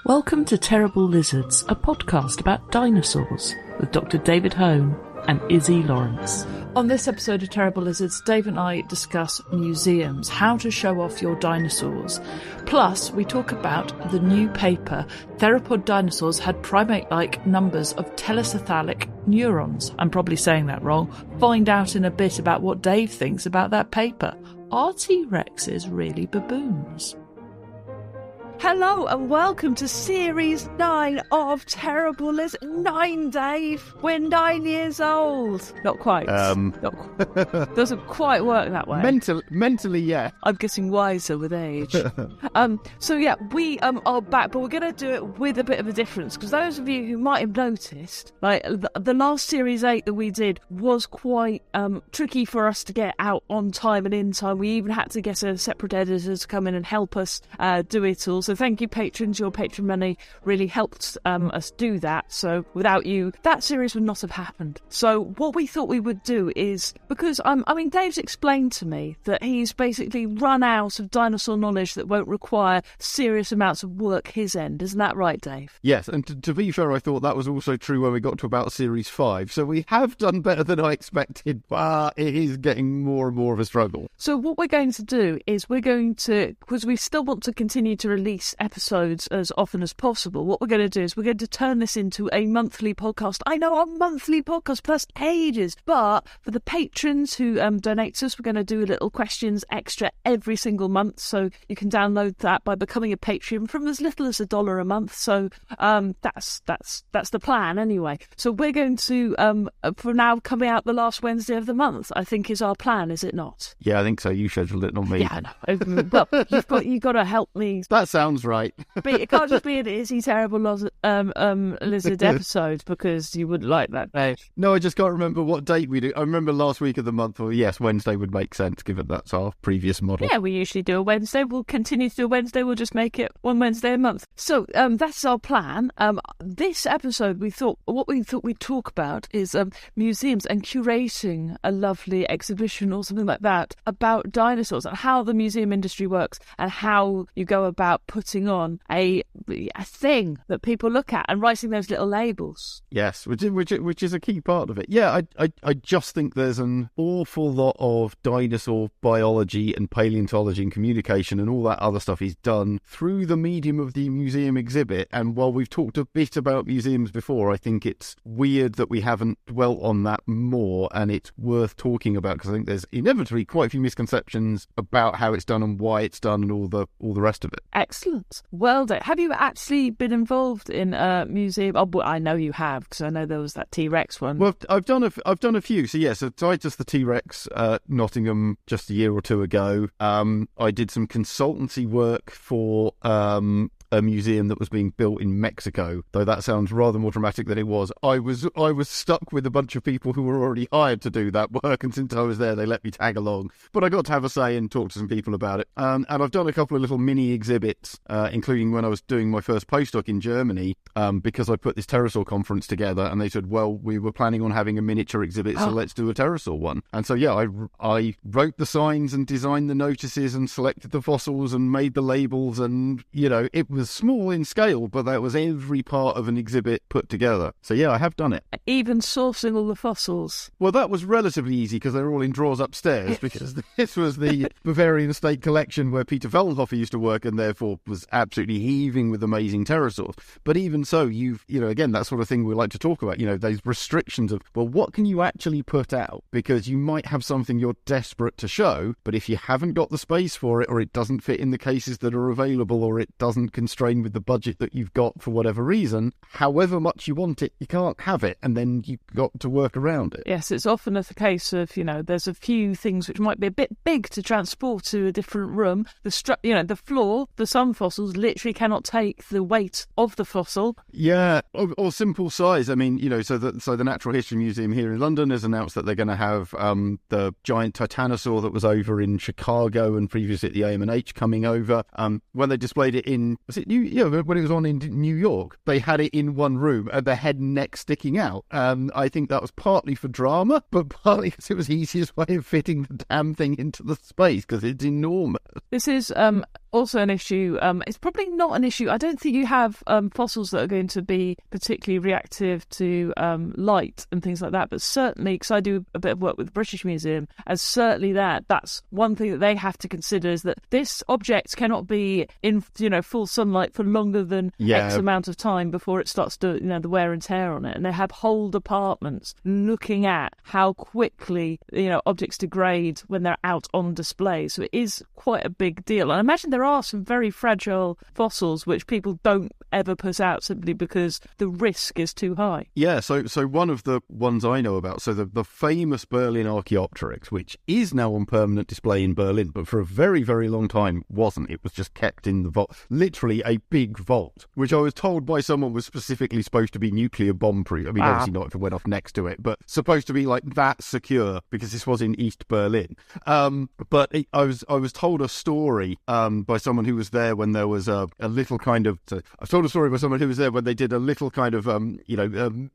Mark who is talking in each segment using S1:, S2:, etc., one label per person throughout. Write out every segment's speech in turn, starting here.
S1: Welcome to Terrible Lizards, a podcast about dinosaurs with Dr. David Hone and Iszi Lawrence. On this episode of Terrible Lizards, Dave and I discuss museums, how to show off your dinosaurs. Plus, we talk about the new paper, Theropod Dinosaurs Had Primate-like Numbers of Telecenthalic Neurons. I'm probably saying that wrong. Find out in a bit about what Dave thinks about that paper. Are T-Rexes really baboons? Hello and welcome to Series 9 of Terrible Lizards. 9, Dave! We're 9 years old! Not quite. Doesn't quite work that way.
S2: Mentally, yeah.
S1: I'm getting wiser with age. We are back, but we're going to do it with a bit of a difference, because those of you who might have noticed, like the last Series 8 that we did was quite tricky for us to get out on time and in time. We even had to get a separate editor to come in and help us do it all. So thank you, patrons. Your patron money really helped us do that. So without you, that series would not have happened. So what we thought we would do is, because Dave's explained to me that he's basically run out of dinosaur knowledge that won't require serious amounts of work his end. Isn't that right, Dave?
S2: Yes, and to be fair, I thought that was also true when we got to about Series 5. So we have done better than I expected, but it is getting more and more of a struggle.
S1: So what we're going to do is because we still want to continue to release episodes as often as possible, what we're going to do is we're going to turn this into a monthly podcast. I know, a monthly podcast plus ages, but for the patrons who donate to us, we're going to do a little questions extra every single month, so you can download that by becoming a Patreon from as little as $1 a month. So that's the plan anyway. So we're going to for now coming out the last Wednesday of the month, I think, is our plan, is it not?
S2: Yeah, I think so. You scheduled it, not me.
S1: Yeah, I know. Well, you've got to help me.
S2: That sounds right.
S1: But it can't just be an Iszi Terrible Lizard episode, because you wouldn't like that, Dave.
S2: No, I just can't remember what date we do. I remember last week of the month, or yes, Wednesday would make sense, given that's our previous model.
S1: Yeah, we usually do a Wednesday. We'll continue to do a Wednesday. We'll just make it one Wednesday a month. So that's our plan. This episode, what we thought we'd talk about is museums and curating a lovely exhibition or something like that about dinosaurs, and how the museum industry works, and how you go about putting on a thing that people look at and writing those little labels.
S2: Yes, which is a key part of it. Yeah, I just think there's an awful lot of dinosaur biology and paleontology and communication and all that other stuff is done through the medium of the museum exhibit. And while we've talked a bit about museums before, I think it's weird that we haven't dwelt on that more, and it's worth talking about, because I think there's inevitably quite a few misconceptions about how it's done and why it's done and all the rest of it.
S1: Excellent. Well done. Have you actually been involved in a museum? Oh, well, I know you have, because I know there was that T-Rex one.
S2: Well, I've done a few. So yes, so Titus the T-Rex, Nottingham, just a year or two ago. I did some consultancy work for a museum that was being built in Mexico, though that sounds rather more dramatic than it was. I was stuck with a bunch of people who were already hired to do that work, and since I was there, they let me tag along. But I got to have a say and talk to some people about it. And I've done a couple of little mini exhibits, including when I was doing my first postdoc in Germany, because I put this pterosaur conference together, and they said, well, we were planning on having a miniature exhibit, so let's do a pterosaur one. And so, yeah, I wrote the signs and designed the notices and selected the fossils and made the labels, and, it was small in scale, but that was every part of an exhibit put together. So yeah, I have done it.
S1: Even sourcing all the fossils?
S2: Well, that was relatively easy, because they were all in drawers upstairs, because this was the Bavarian State Collection where Peter Feldhofer used to work, and therefore was absolutely heaving with amazing pterosaurs. But even so, again, that sort of thing we like to talk about, those restrictions of, well, what can you actually put out? Because you might have something you're desperate to show, but if you haven't got the space for it, or it doesn't fit in the cases that are available, or it doesn't constrain with the budget that you've got for whatever reason, however much you want it, you can't have it, and then you've got to work around it.
S1: Yes, it's often a case of, there's a few things which might be a bit big to transport to a different room. The floor, for some fossils, literally cannot take the weight of the fossil.
S2: Yeah, or simple size. I mean, so the Natural History Museum here in London has announced that they're going to have the giant titanosaur that was over in Chicago and previously at the AM&H coming over. When they displayed it in, was it when it was on in New York, they had it in one room and the head and neck sticking out. I think that was partly for drama, but partly because it was the easiest way of fitting the damn thing into the space, because it's enormous.
S1: This is also an issue. It's probably not an issue. I don't think you have fossils that are going to be particularly reactive to light and things like that, but certainly, because I do a bit of work with the British Museum, and certainly that's one thing that they have to consider, is that this object cannot be in full sunlight for longer than X amount of time before it starts to the wear and tear on it. And they have whole departments looking at how quickly objects degrade when they're out on display. So it is quite a big deal. And I imagine there are some very fragile fossils which people don't ever put out simply because the risk is too high.
S2: Yeah, so one of the ones I know about, so the famous Berlin Archaeopteryx, which is now on permanent display in Berlin, but for a very, very long time wasn't. It was just kept in the vault, literally a big vault, which I was told by someone was specifically supposed to be nuclear bomb proof. I mean, obviously not if it went off next to it, but supposed to be like that secure because this was in East Berlin. But I was told a story by someone who was there when there was a little kind of. I was told a story by someone who was there when they did a little kind of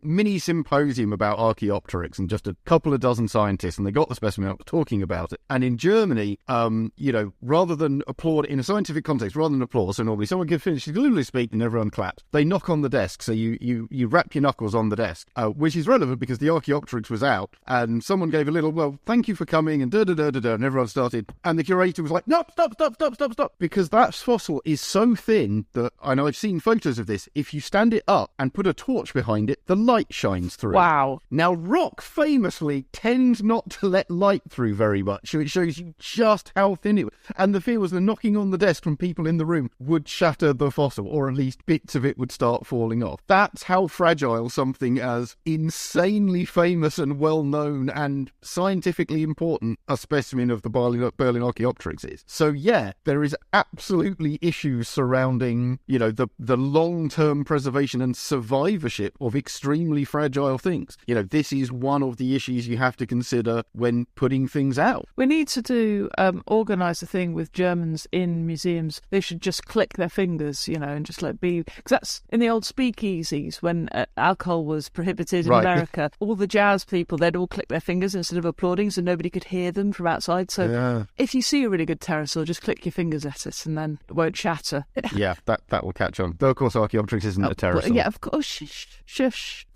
S2: mini symposium about Archaeopteryx, and just a couple of dozen scientists, and they got the specimen out talking about it. And in Germany, rather than applaud in a scientific context, rather than applause, so normally someone gives finishes glibly speak and everyone claps. They knock on the desk, so you wrap your knuckles on the desk, which is relevant because the Archaeopteryx was out, and someone gave a little, well, thank you for coming, and da-da-da-da-da, and everyone started, and the curator was like, no, stop, because that fossil is so thin that, I know I've seen photos of this, if you stand it up and put a torch behind it, the light shines through.
S1: Wow.
S2: Now, rock famously tends not to let light through very much, so it shows you just how thin it was. And the fear was the knocking on the desk from people in the room would shatter the fossil, or at least bits of it would start falling off. That's how fragile something as insanely famous and well-known and scientifically important a specimen of the Berlin Archaeopteryx is. So yeah, there is absolutely issues surrounding, the long-term preservation and survivorship of extremely fragile things. This is one of the issues you have to consider when putting things out.
S1: We need to organise a thing with Germans in museums. They should just click their fingers, and just because that's in the old speakeasies when alcohol was prohibited in America. All the jazz people, they'd all click their fingers instead of applauding, so nobody could hear them from outside. So if you see a really good pterosaur, just click your fingers at it, and then it won't shatter.
S2: Yeah, that will catch on. Though of course Archaeopteryx isn't a pterosaur.
S1: Yeah, of course. Shush.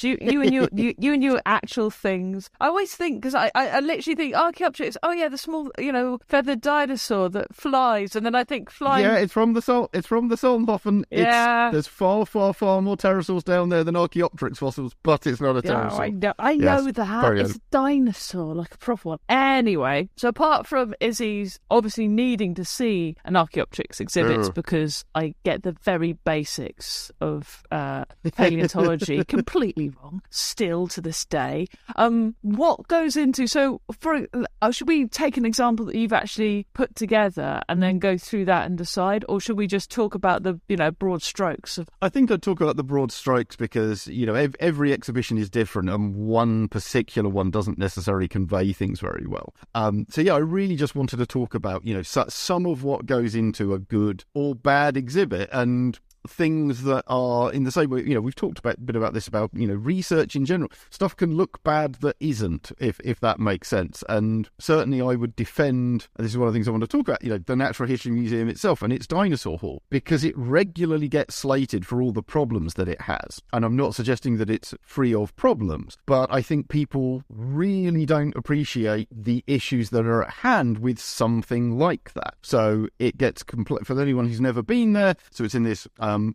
S1: You and your actual things. I always think, because I literally think Archaeopteryx. Oh yeah, the small feathered dinosaur that flies, and then I think flying.
S2: Yeah, it's from the Solnhofen.
S1: Yeah,
S2: there's far more pterosaurs down there than Archaeopteryx fossils, but it's not a pterosaur.
S1: I know that. It's a dinosaur, like a proper one. Anyway, so apart from Izzy's obviously needing to see an Archaeopteryx exhibit because I get the very basics of paleontology completely wrong still to this day. What goes into, should we take an example that you've actually put together and then go through that and decide, or should we just talk about the broad strokes of?
S2: I think I'd talk about the broad strokes because every exhibition is different, and one particular one doesn't necessarily convey things very well. I really just wanted to talk about some of what goes into a good or bad exhibit, and things that are in the same way, we've talked a bit about this, about, research in general. Stuff can look bad that isn't, if that makes sense. And certainly I would defend, and this is one of the things I want to talk about, the Natural History Museum itself and its Dinosaur Hall, because it regularly gets slated for all the problems that it has. And I'm not suggesting that it's free of problems, but I think people really don't appreciate the issues that are at hand with something like that. So it gets for anyone who's never been there, so it's in this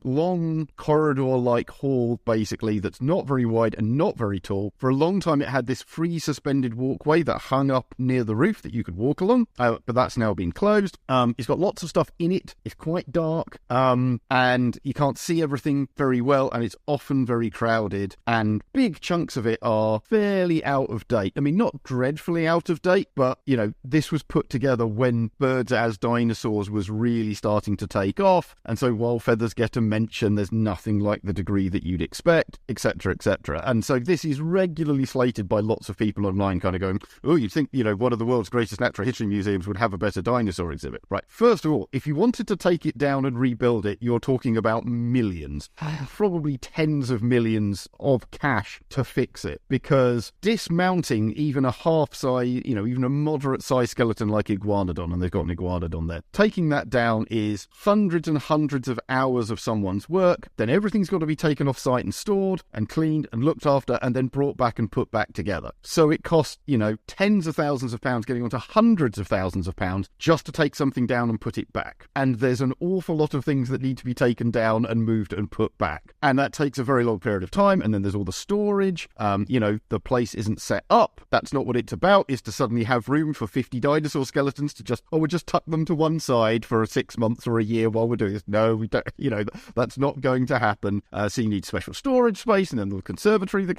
S2: long corridor-like hall, basically, that's not very wide and not very tall. For a long time, it had this free suspended walkway that hung up near the roof that you could walk along, but that's now been closed. It's got lots of stuff in it. It's quite dark, and you can't see everything very well, and it's often very crowded, and big chunks of it are fairly out of date. I mean, not dreadfully out of date, but, this was put together when birds as dinosaurs was really starting to take off, and so while feathers get get a mention. There's nothing like the degree that you'd expect, etc., etc. And so this is regularly slated by lots of people online, kind of going, oh, you'd think, one of the world's greatest natural history museums would have a better dinosaur exhibit. Right. First of all, if you wanted to take it down and rebuild it, you're talking about millions, probably tens of millions of cash to fix it, because dismounting even a half-size, even a moderate-sized skeleton like Iguanodon, and they've got an Iguanodon there, taking that down is hundreds and hundreds of hours of someone's work. Then everything's got to be taken off site and stored and cleaned and looked after and then brought back and put back together. So it costs, tens of thousands of pounds, getting onto hundreds of thousands of pounds just to take something down and put it back. And there's an awful lot of things that need to be taken down and moved and put back. And that takes a very long period of time. And then there's all the storage. The place isn't set up. That's not what it's about, is to suddenly have room for 50 dinosaur skeletons to we'll just tuck them to one side for 6 months or a year while we're doing this. No, we don't, that's not going to happen. So you need special storage space, and then the conservatory that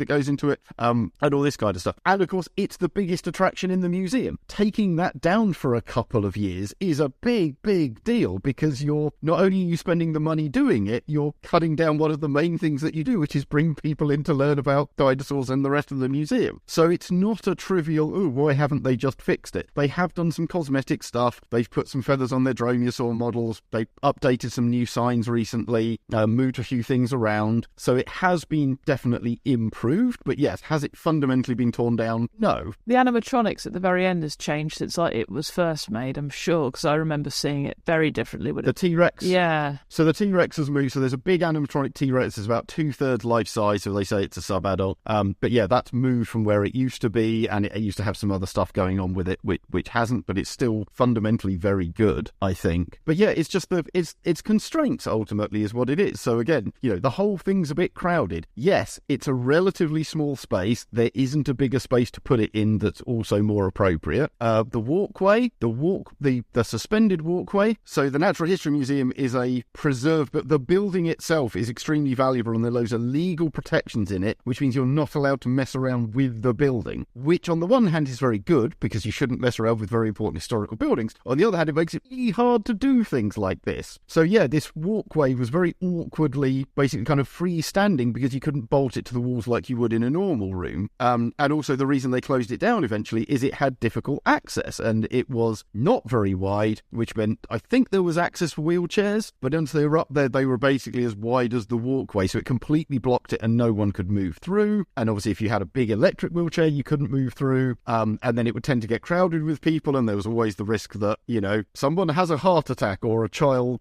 S2: goes into it, and all this kind of stuff. And of course, it's the biggest attraction in the museum. Taking that down for a couple of years is a big, big deal, because you're not only are you spending the money doing it, you're cutting down one of the main things that you do, which is bring people in to learn about dinosaurs and the rest of the museum. So it's not a trivial, oh, why haven't they just fixed it? They have done some cosmetic stuff. They've put some feathers on their dromaeosaur models. They've updated some new signs recently, moved a few things around. So it has been definitely improved. But yes, has it fundamentally been torn down? No.
S1: The animatronics at the very end has changed since it was first made, I'm sure, because I remember seeing it very differently.
S2: The T-Rex?
S1: Yeah.
S2: So the T-Rex has moved. So there's a big animatronic T-Rex. It's about 2/3 life size, so they say it's a sub-adult. But yeah, that's moved from where it used to be, and it used to have some other stuff going on with it, which hasn't, but it's still fundamentally very good, I think. But yeah, it's just it's constraints, ultimately, is what it is. So again, the whole thing's a bit crowded. Yes, it's a relatively small space. There isn't a bigger space to put it in that's also more appropriate. The walkway, the suspended walkway. So the Natural History Museum is a preserved, but the building itself is extremely valuable, and there are loads of legal protections in it, which means you're not allowed to mess around with the building, which on the one hand is very good, because you shouldn't mess around with very important historical buildings. On the other hand, it makes it really hard to do things like this. So yeah, this walkway was very awkwardly basically kind of freestanding, because you couldn't bolt it to the walls like you would in a normal room. And also the reason they closed it down eventually is it had difficult access, and it was not very wide, which meant I think there was access for wheelchairs, but once they were up there, they were basically as wide as the walkway, so it completely blocked it and no one could move through. And obviously if you had a big electric wheelchair, you couldn't move through, and then it would tend to get crowded with people, and there was always the risk that, someone has a heart attack, or a child,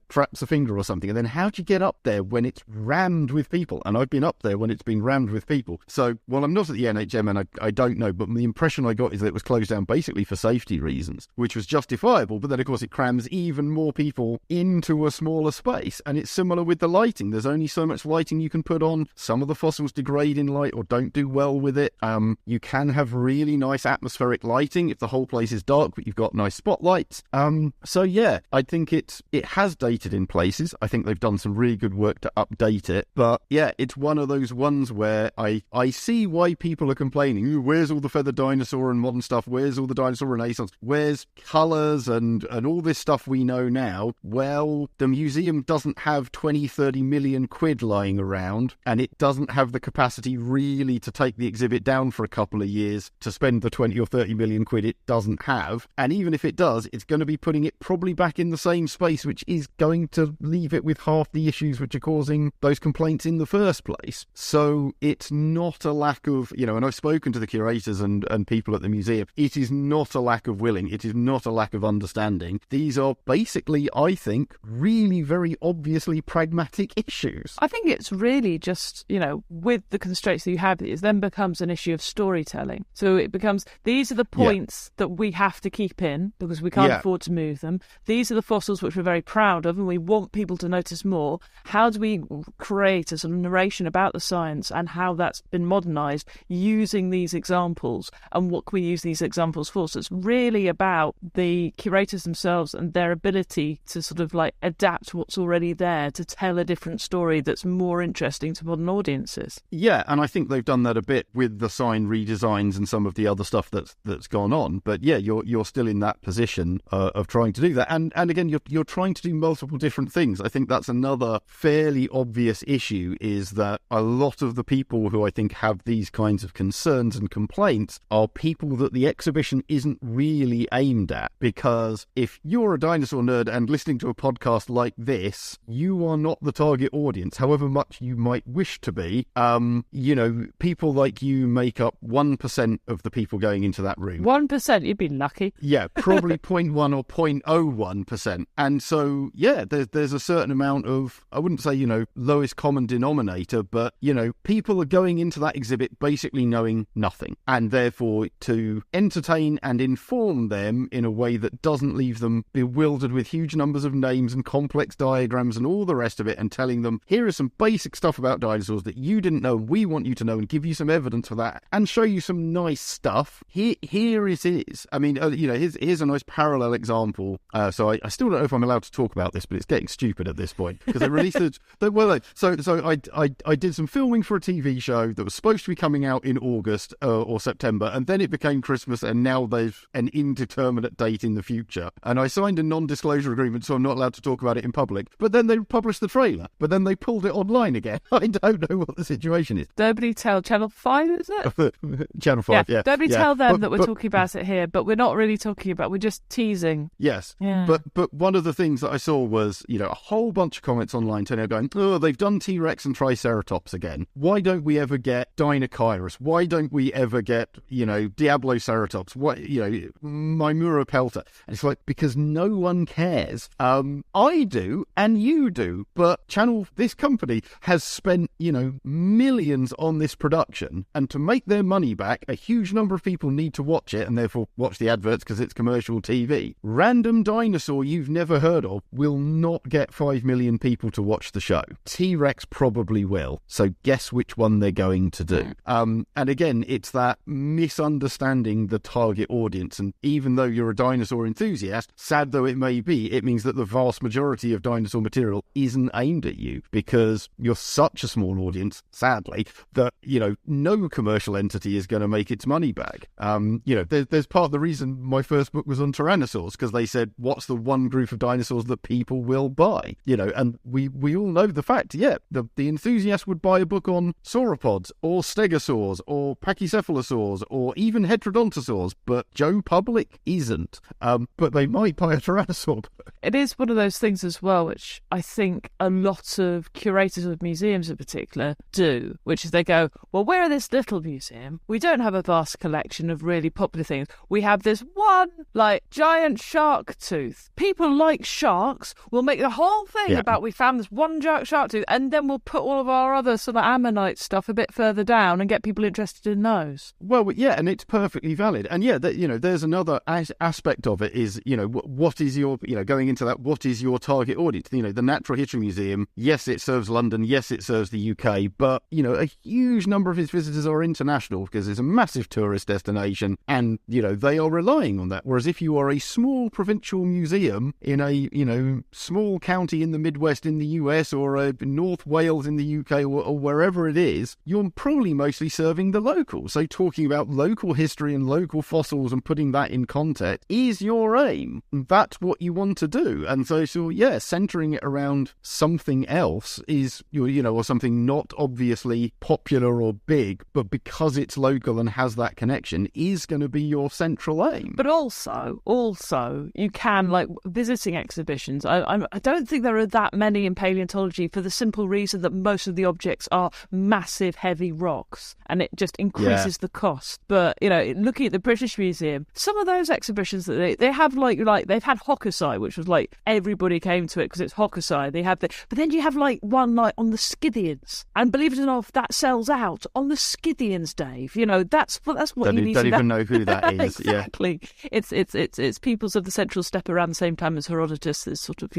S2: traps a finger or something, and then how do you get up there when it's rammed with people? And I've been up there when it's been rammed with people. So while I'm not at the NHM, and I don't know, but the impression I got is that it was closed down basically for safety reasons, which was justifiable, but then of course it crams even more people into a smaller space. And it's similar with the lighting. There's only so much lighting you can put on. Some of the fossils degrade in light or don't do well with it. You can have really nice atmospheric lighting if the whole place is dark, but you've got nice spotlights. So yeah, I think it has dated in places. I think they've done some really good work to update it. But yeah, it's one of those ones where I see why people are complaining. Ooh, where's all the feathered dinosaur and modern stuff? Where's all the dinosaur renaissance? Where's colours and all this stuff we know now? Well, the museum doesn't have 20-30 million quid lying around, and it doesn't have the capacity really to take the exhibit down for a couple of years to spend the 20 or 30 million quid it doesn't have. And even if it does, it's going to be putting it probably back in the same space, which is going to leave it with half the issues which are causing those complaints in the first place. So it's not a lack of, and I've spoken to the curators and people at the museum, it is not a lack of willing, it is not a lack of understanding. These are basically, I think, really very obviously pragmatic issues.
S1: I think it's really just, with the constraints that you have, it then becomes an issue of storytelling. So it becomes, these are the points that we have to keep in because we can't afford to move them. These are the fossils which we're very proud of and we want people to notice more. How do we create a sort of narration about the science and how that's been modernised using these examples, and what can we use these examples for? So it's really about the curators themselves and their ability to sort of adapt what's already there to tell a different story that's more interesting to modern audiences.
S2: Yeah, and I think they've done that a bit with the sign redesigns and some of the other stuff that's gone on. But yeah, you're still in that position of trying to do that, and again, you're trying to do multiple different things. I think that's another fairly obvious issue, is that a lot of the people who I think have these kinds of concerns and complaints are people that the exhibition isn't really aimed at. Because if you're a dinosaur nerd and listening to a podcast like this, you are not the target audience, however much you might wish to be. People like you make up 1% of the people going into that room.
S1: 1%? You'd be lucky.
S2: Yeah, probably 0.1 or 0.01%. And so, there's a certain amount of, I wouldn't say, lowest common denominator, but, people are going into that exhibit basically knowing nothing. And therefore, to entertain and inform them in a way that doesn't leave them bewildered with huge numbers of names and complex diagrams and all the rest of it, and telling them, here is some basic stuff about dinosaurs that you didn't know, we want you to know, and give you some evidence for that, and show you some nice stuff. Here it is. I mean, here's a nice parallel example. So I still don't know if I'm allowed to talk about this, but it's getting stupid at this point, because they released it. So I did some filming for a TV show that was supposed to be coming out in August or September, and then it became Christmas, and now there's an indeterminate date in the future. And I signed a non-disclosure agreement, so I'm not allowed to talk about it in public. But then they published the trailer, but then they pulled it online again. I don't know what the situation is.
S1: Nobody tell Channel 5, is it?
S2: Channel 5, yeah.
S1: Nobody tell them that we're talking about it here, but we're not really talking about, we're just teasing.
S2: Yes. Yeah. But one of the things that I saw was, a whole bunch of comments online turning out going, oh, they've done T-Rex and Triceratops again. Why don't we ever get Dinosaurs? Why don't we ever get, Diabloceratops? What, Mimura Pelta? And it's like, because no one cares. I do, and you do, but this company has spent, millions on this production, and to make their money back, a huge number of people need to watch it, and therefore watch the adverts because it's commercial TV. Random dinosaur you've never heard of will not get 5 million people to watch the show. T-Rex probably will, so guess which one they're going to do. And again, it's that misunderstanding the target audience, and even though you're a dinosaur enthusiast, sad though it may be, it means that the vast majority of dinosaur material isn't aimed at you, because you're such a small audience, sadly, that, no commercial entity is going to make its money back. There's part of the reason my first book was on tyrannosaurs, because they said, what's the one group of dinosaurs that people will buy? And we all know the fact, the enthusiast would buy a book on sauropods, or stegosaurs, or pachycephalosaurs, or even heterodontosaurs, but Joe Public isn't. But they might buy a tyrannosaur book.
S1: It is one of those things as well, which I think a lot of curators of museums in particular do, which is they go, well, we're this little museum. We don't have a vast collection of really popular things. We have this one, giant shark tooth. People like sharks. We'll make the whole thing about we found this one giant shark tooth, and then we'll put all of our other sort of ammonite stuff a bit further down and get people interested in those.
S2: Well, yeah, and it's perfectly valid. And there's another aspect of it is, what is your, going into that, what is your target audience? The Natural History Museum, yes, it serves London, yes, it serves the UK, but, a huge number of its visitors are international because it's a massive tourist destination, and, they are relying on that. Whereas if you are a small provincial museum in a, small county in the Midwest in the US, or North Wales in the UK, or wherever it is, you're probably mostly serving the locals. So talking about local history and local fossils and putting that in context is your aim. That's what you want to do. And so centering it around something else is, or something not obviously popular or big, but because it's local and has that connection, is going to be your central aim.
S1: But also, you can, visiting exhibitions. I don't think there are that many in paleontology, for the simple reason that most of the objects are massive, heavy rocks, and it just increases the cost. But, looking at the British Museum, some of those exhibitions that they have, they've had Hokusai, which was everybody came to it because it's Hokusai. They have but then you have one on the Scythians, and believe it or not, that sells out on the Scythians, Dave. That's what you need to know.
S2: Don't even know who that is.
S1: Exactly. It's peoples of the Central Steppe around the same time as Herodotus. Is sort of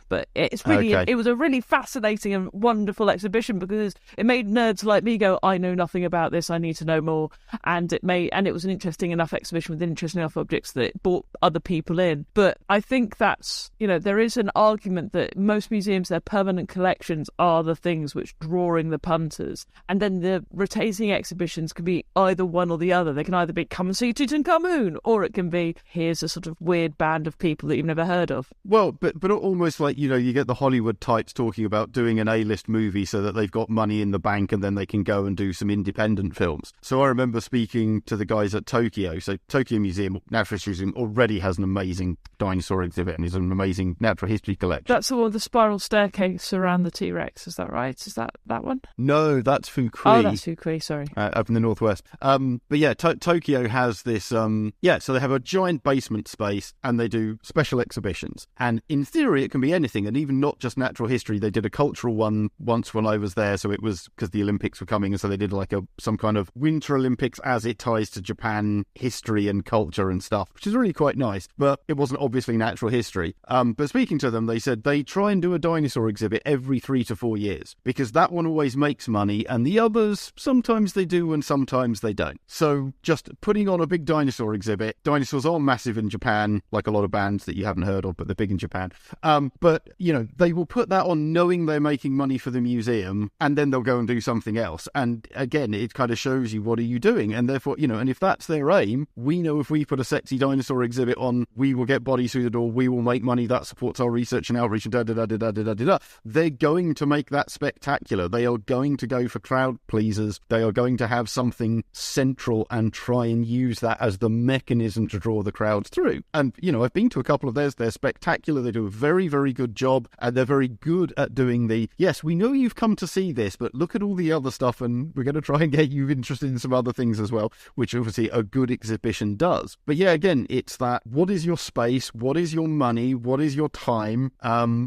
S1: but it's really it was a really fascinating and wonderful exhibition, because it made nerds like me go, I know nothing about this, I need to know more. And it was an interesting enough exhibition with interesting enough objects that it brought other people in. But I think that's there is an argument that most museums, their permanent collections are the things which drawing the punters, and then the rotating exhibitions can be either one or the other. They can either be come and see Tutankhamun, or it can be here's a sort of weird band of people that you've never heard of.
S2: Well, but but almost like, you get the Hollywood types talking about doing an A-list movie so that they've got money in the bank and then they can go and do some independent films. So I remember speaking to the guys at Tokyo. So Tokyo Natural History Museum already has an amazing dinosaur exhibit and is an amazing natural history collection.
S1: That's the one with the spiral staircase around the T-Rex, is that right? Is that one?
S2: No, that's Fukui.
S1: Oh, that's Fukui, sorry.
S2: Up in the northwest. But yeah, Tokyo has this, so they have a giant basement space and they do special exhibitions. And in theory, it can be anything, and even not just natural history. They did a cultural one once when I was there, so it was because the Olympics were coming, and so they did like some kind of Winter Olympics as it ties to Japan history and culture and stuff, which is really quite nice, but it wasn't obviously natural history. But speaking to them, they said they try and do a dinosaur exhibit every 3 to 4 years, because that one always makes money, and the others, sometimes they do and sometimes they don't. So just putting on a big dinosaur exhibit, dinosaurs are massive in Japan, like a lot of bands that you haven't heard of, but they're big in Japan. But, they will put that on knowing they're making money for the museum, and then they'll go and do something else. And again, it kind of shows you, what are you doing? And therefore, and if that's their aim, we know if we put a sexy dinosaur exhibit on, we will get bodies through the door, we will make money, that supports our research and outreach, and da-da-da-da-da-da-da-da. They're going to make that spectacular. They are going to go for crowd pleasers. They are going to have something central and try and use that as the mechanism to draw the crowds through. And, I've been to a couple of theirs. They're spectacular. They do a very, very good job, and they're very good at doing yes, we know you've come to see this, but look at all the other stuff, and we're going to try and get you interested in some other things as well, which obviously a good exhibition does. But yeah, again, it's that, what is your space? What is your money? What is your time?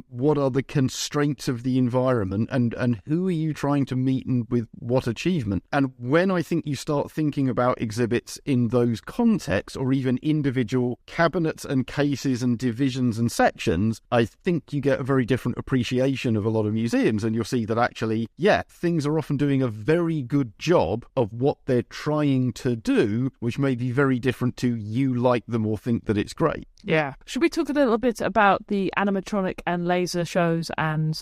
S2: What are the constraints of the environment? And who are you trying to meet, and with what achievement? And when I think you start thinking about exhibits in those contexts, or even individual cabinets and cases and divisions and sections, I think you get a very different appreciation of a lot of museums, and you'll see that actually, things are often doing a very good job of what they're trying to do, which may be very different to you like them or think that it's great.
S1: Yeah. Should we talk a little bit about the animatronic and laser shows and,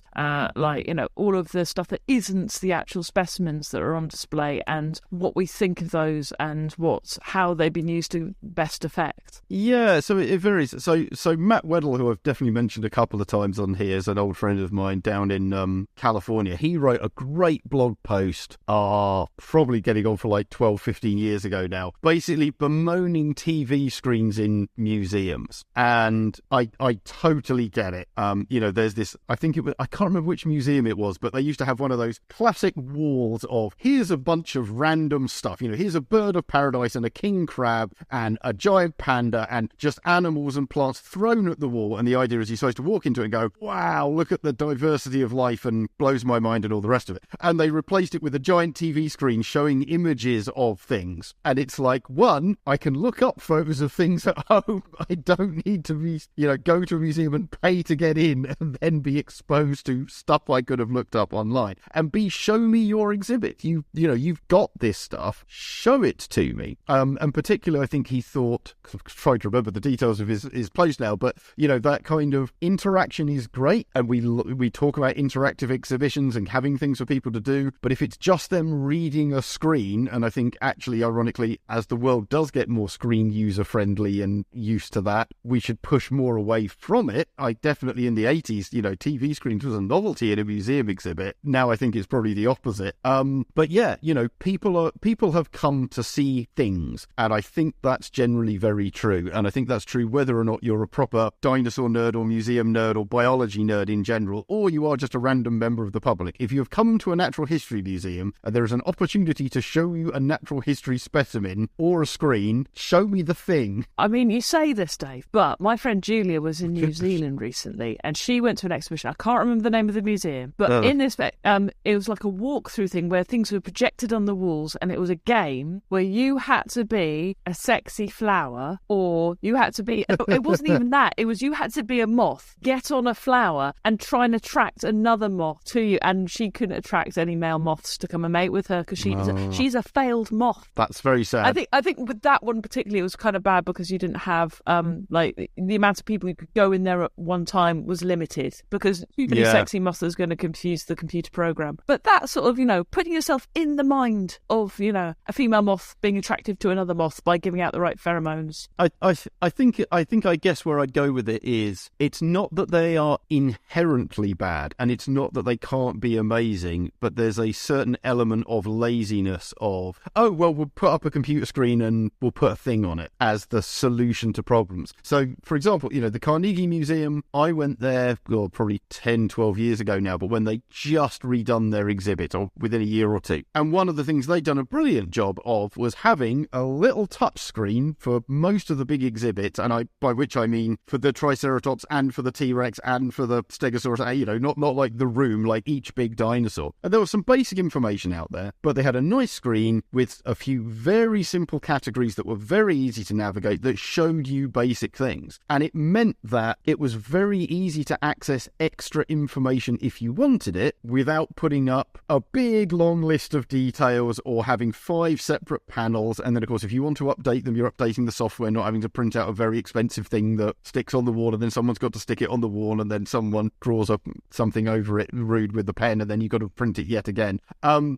S1: all of the stuff that isn't the actual specimens that are on display, and what we think of those and how they've been used to best effect?
S2: Yeah, so it varies. So Matt Weddle, who I've definitely mentioned a couple of times on here, is an old friend of mine down in California. He wrote a great blog post, probably getting on for like 12, 15 years ago now, basically bemoaning TV screens in museums. And I totally get it. There's this, I can't remember which museum it was, but they used to have one of those classic walls of, here's a bunch of random stuff. Here's a bird of paradise and a king crab and a giant panda and just animals and plants thrown at the wall. And the idea is you're supposed to walk into it and go, wow, look at the diversity of life and blows my mind and all the rest of it. And they replaced it with a giant TV screen showing images of things. And it's like, one, I can look up photos of things at home. I don't need to be, go to a museum and pay to get in and then be exposed to stuff I could have looked up online. And B, show me your exhibit. You've got this stuff. Show it to me. And particularly, I think he thought, I've tried to remember the details of his post now, but, that kind of interaction is great. And we talk about interactive exhibitions and having things for people to do. But if it's just them reading a screen, and I think actually, ironically, as the world does get more screen user friendly and used to that, we should push more away from it. I definitely in the 80s, TV screens was a novelty in a museum exhibit. Now I think it's probably the opposite. But yeah, people have come to see things, and I think that's generally very true. And I think that's true whether or not you're a proper dinosaur nerd or museum nerd or biology nerd in general, or you are just a random member of the public. If you have come to a natural history museum and there is an opportunity to show you a natural history specimen or a screen, show me the thing.
S1: I mean, you say this, Dave, but my friend Julia was in New Zealand recently, and she went to an exhibition. I can't remember the name of the museum, but in this, it was like a walkthrough thing where things were projected on the walls, and it was a game where you had to be a sexy flower, or you had to be, it wasn't even that, it was you had to be a moth, get on a flower and try and attract another moth to you, and she couldn't attract any male moths to come and mate with her because she's a failed moth.
S2: That's very sad.
S1: I think with that one particularly, it was kind of bad because you didn't have Like, the amount of people who could go in there at one time was limited because too many sexy moths is going to confuse the computer program. But that sort of, putting yourself in the mind of, a female moth being attractive to another moth by giving out the right pheromones.
S2: I guess where I'd go with it is, it's not that they are inherently bad, and it's not that they can't be amazing, but there's a certain element of laziness of, oh, well, we'll put up a computer screen and we'll put a thing on it as the solution to problems. So, for example, the Carnegie Museum, I went there, probably 10, 12 years ago now, but when they just redone their exhibit, or within a year or two. And one of the things they'd done a brilliant job of was having a little touch screen for most of the big exhibits, and by which I mean for the Triceratops and for the T-Rex and for the Stegosaurus, not like the room, like each big dinosaur. And there was some basic information out there, but they had a nice screen with a few very simple categories that were very easy to navigate that showed you basic things. And it meant that it was very easy to access extra information if you wanted it without putting up a big long list of details or having 5 separate panels. And then, of course, if you want to update them, you're updating the software, not having to print out a very expensive thing that sticks on the wall, and then someone's got to stick it on the wall, and then someone draws up something over it rude with the pen, and then you've got to print it yet again. And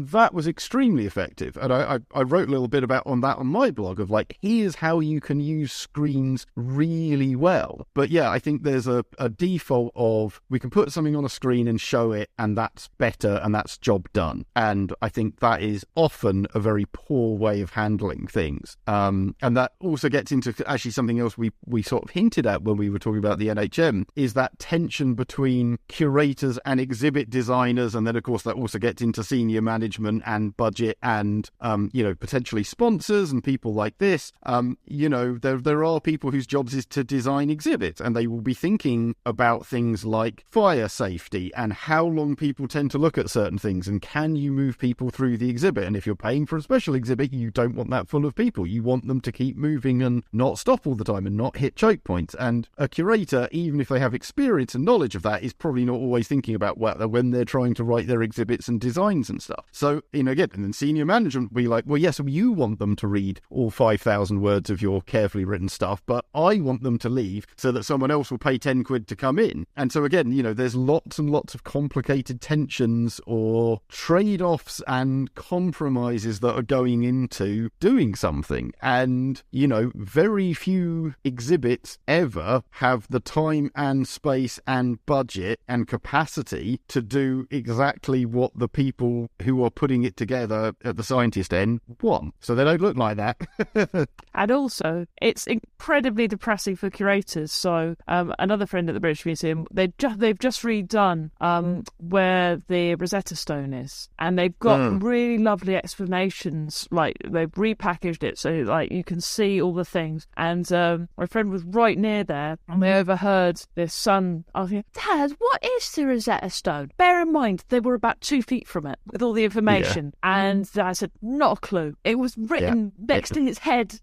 S2: that was extremely effective. And I wrote a little bit on that on my blog of like, here's how you can use screens really well. But yeah, I think there's a default of, we can put something on a screen and show it, and that's better, and that's job done. And I think that is often a very poor way of handling things. And that also gets into actually something else we sort of hinted at when we were talking about the NHM, is that tension between curators and exhibit designers. And then, of course, that also gets into senior management and budget and, potentially sponsors and people like this. There are people whose jobs is to design exhibits, and they will be thinking about things like fire safety and how long people tend to look at certain things, and can you move people through the exhibit? And if you're paying for a special exhibit, you don't want that full of people. You want them to keep moving and not stop all the time and not hit choke points. And a curator, even if they have experience and knowledge of that, is probably not always thinking about when they're trying to write their exhibits and designs and stuff. So, again, and then senior management will be like, well, yes, you want them to read all 5,000 words of your carefully written stuff, but I want them to leave so that someone else will pay 10 quid to come in. And so again, there's lots and lots of complicated tensions or trade-offs and compromises that are going into doing something. And, very few exhibits ever have the time and space and budget and capacity to do exactly what the people who are putting it together at the scientist end want. So they don't look like that.
S1: And also, it's incredibly depressing for curators. So another friend at the British Museum, they've just redone where the Rosetta Stone is, and they've got really lovely explanations. Like, they've repackaged it so like you can see all the things. And my friend was right near there, and they overheard their son asking, "Dad, what is the Rosetta Stone?" Bear in mind, they were about 2 feet from it with all the information. Yeah. And Dad said, "Not a clue. It was written next to his head."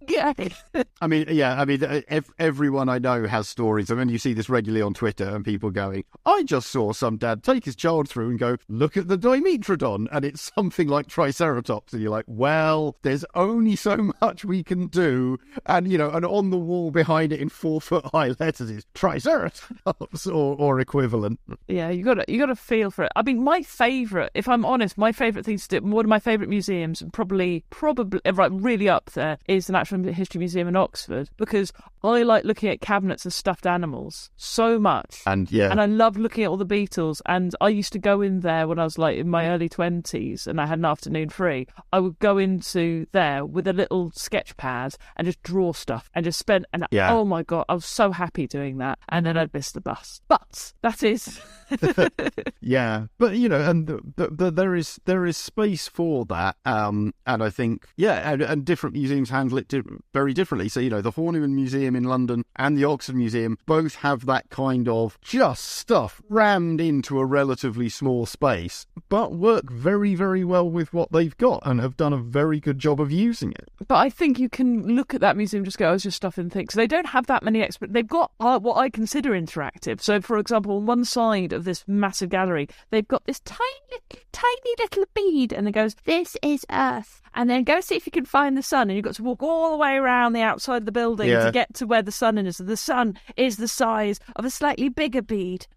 S2: Everyone I know has stories. I mean, you see this regularly on Twitter, and people going, "I just saw some dad take his child through and go, look at the Dimetrodon, and it's something like Triceratops." And you're like, well, there's only so much we can do. And, and on the wall behind it in 4-foot high letters is Triceratops or equivalent.
S1: Yeah, you got to feel for it. I mean, my favourite, if I'm honest, my favourite thing to do, one of my favourite museums, probably right, really up there, is the Natural History Museum in Oxford, because I like looking at cabinets of stuffed animals so much. And I love looking at all the beetles. And I used to go in there when I was like in my early 20s and I had an afternoon free. I would go into there with a little sketch pad and just draw stuff and just spend oh my God, I was so happy doing that. And then I'd miss the bus. But that is
S2: Yeah, but and there is space for that, and I think and different museums handle it very differently. So the Horniman Museum in London and the Oxford Museum both have that kind of just stuff rammed into a relatively small space, but work very, very well with what they've got and have done a very good job of using it.
S1: But I think you can look at that museum, just go, it's just stuff and things. They don't have that many experts. They've got what I consider interactive. So, for example, on one side of this massive gallery, they've got this tiny little bead, and it goes, "This is Earth," and then go see if you can find the sun. And you've got to walk all the way around the outside of the building to get to where the sun is. The sun is the size of a slightly bigger bead.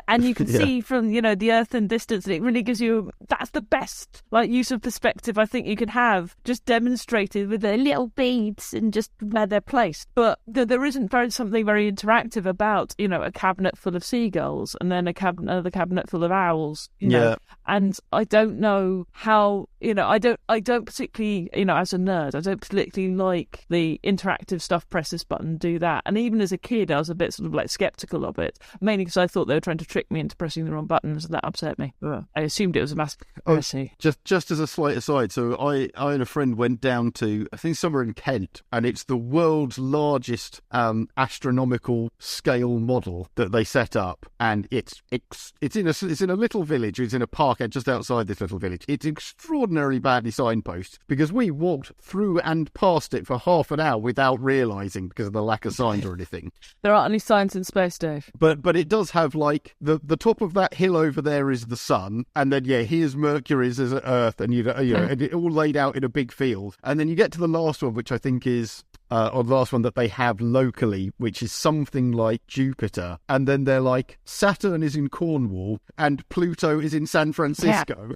S1: And you can see from, the Earth in distance, and it really gives you, that's the best use of perspective I think you can have, just demonstrated with their little beads and just where they're placed. But there isn't something very interactive about, a cabinet full of seagulls and then another cabinet full of owls, know. And I don't know how, I don't particularly, as a nerd, I don't particularly like the interactive stuff, press this button, do that. And even as a kid, I was a bit sort of sceptical of it, mainly because I thought they were trying to trick me into pressing the wrong buttons, and that upset me. I assumed it was a massive conspiracy.
S2: Just as a slight aside, so I and a friend went down to, I think, somewhere in Kent, and it's the world's largest astronomical scale model that they set up, and it's in a little village. It's in a park just outside this little village. It's extraordinarily badly signposted because we walked through and past it for half an hour without realising because of the lack of signs or anything.
S1: There aren't any signs in space, Dave.
S2: But it does have the top of that hill over there is the sun, and then here's Mercury's as Earth, and and it all laid out in a big field. And then you get to the last one, which I think is or the last one that they have locally, which is something like Jupiter. And then they're like, Saturn is in Cornwall and Pluto is in San Francisco. Yeah.